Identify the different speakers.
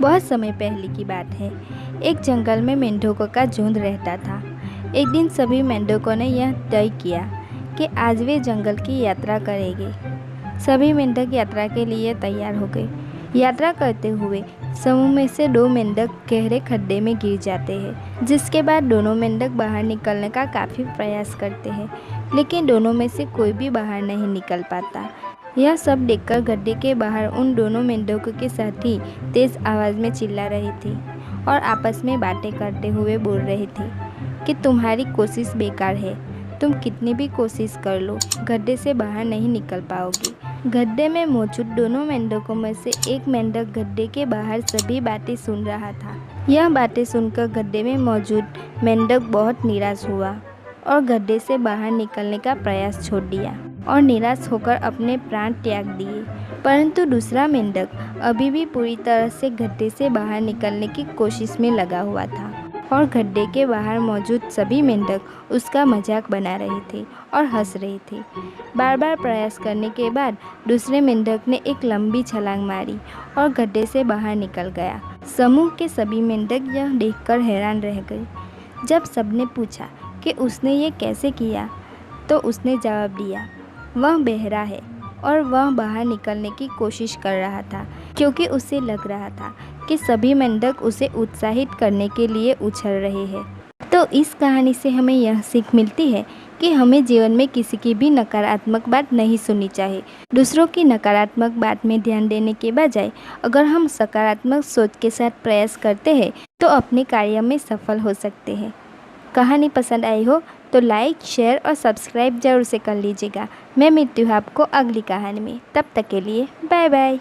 Speaker 1: बहुत समय पहले की बात है। एक जंगल में मेंढकों का झुंड रहता था। एक दिन सभी मेंढकों ने यह तय किया कि आज वे जंगल की यात्रा करेंगे। सभी मेंढक यात्रा के लिए तैयार हो गए। यात्रा करते हुए समूह में से दो मेंढक गहरे खड्डे में गिर जाते हैं, जिसके बाद दोनों मेंढक बाहर निकलने का काफ़ी प्रयास करते हैं, लेकिन दोनों में से कोई भी बाहर नहीं निकल पाता। यह सब देखकर गड्ढे के बाहर उन दोनों मेंढकों के साथी तेज आवाज़ में चिल्ला रही थी और आपस में बातें करते हुए बोल रही थी कि तुम्हारी कोशिश बेकार है। तुम कितनी भी कोशिश कर लो, गड्ढे से बाहर नहीं निकल पाओगी। गड्ढे में मौजूद दोनों मेंढकों में से एक मेंढक गड्ढे के बाहर सभी बातें सुन रहा था। यह बातें सुनकर गड्ढे में मौजूद मेंढक बहुत निराश हुआ और गड्ढे से बाहर निकलने का प्रयास छोड़ दिया और निराश होकर अपने प्राण त्याग दिए। परंतु दूसरा मेंढक अभी भी पूरी तरह से गड्ढे से बाहर निकलने की कोशिश में लगा हुआ था और गड्ढे के बाहर मौजूद सभी मेंढक उसका मजाक बना रहे थे और हंस रहे थे। बार बार प्रयास करने के बाद दूसरे मेंढक ने एक लंबी छलांग मारी और गड्ढे से बाहर निकल गया। समूह के सभी मेंढक यह देखकर हैरान रह गए। जब सबने पूछा कि उसने ये कैसे किया, तो उसने जवाब दिया, वह बहरा है और वह बाहर निकलने की कोशिश कर रहा था क्योंकि उसे लग रहा था कि सभी मेंढक उसे उत्साहित करने के लिए उछल रहे हैं। तो इस कहानी से हमें यह सीख मिलती है कि हमें जीवन में किसी की भी नकारात्मक बात नहीं सुननी चाहिए। दूसरों की नकारात्मक बात में ध्यान देने के बजाय अगर हम सकारात्मक सोच के साथ प्रयास करते हैं तो अपने कार्य में सफल हो सकते हैं। कहानी पसंद आई हो तो लाइक, शेयर और सब्सक्राइब जरूर से कर लीजिएगा। मैं मिलती हूँ आपको अगली कहानी में। तब तक के लिए बाय बाय।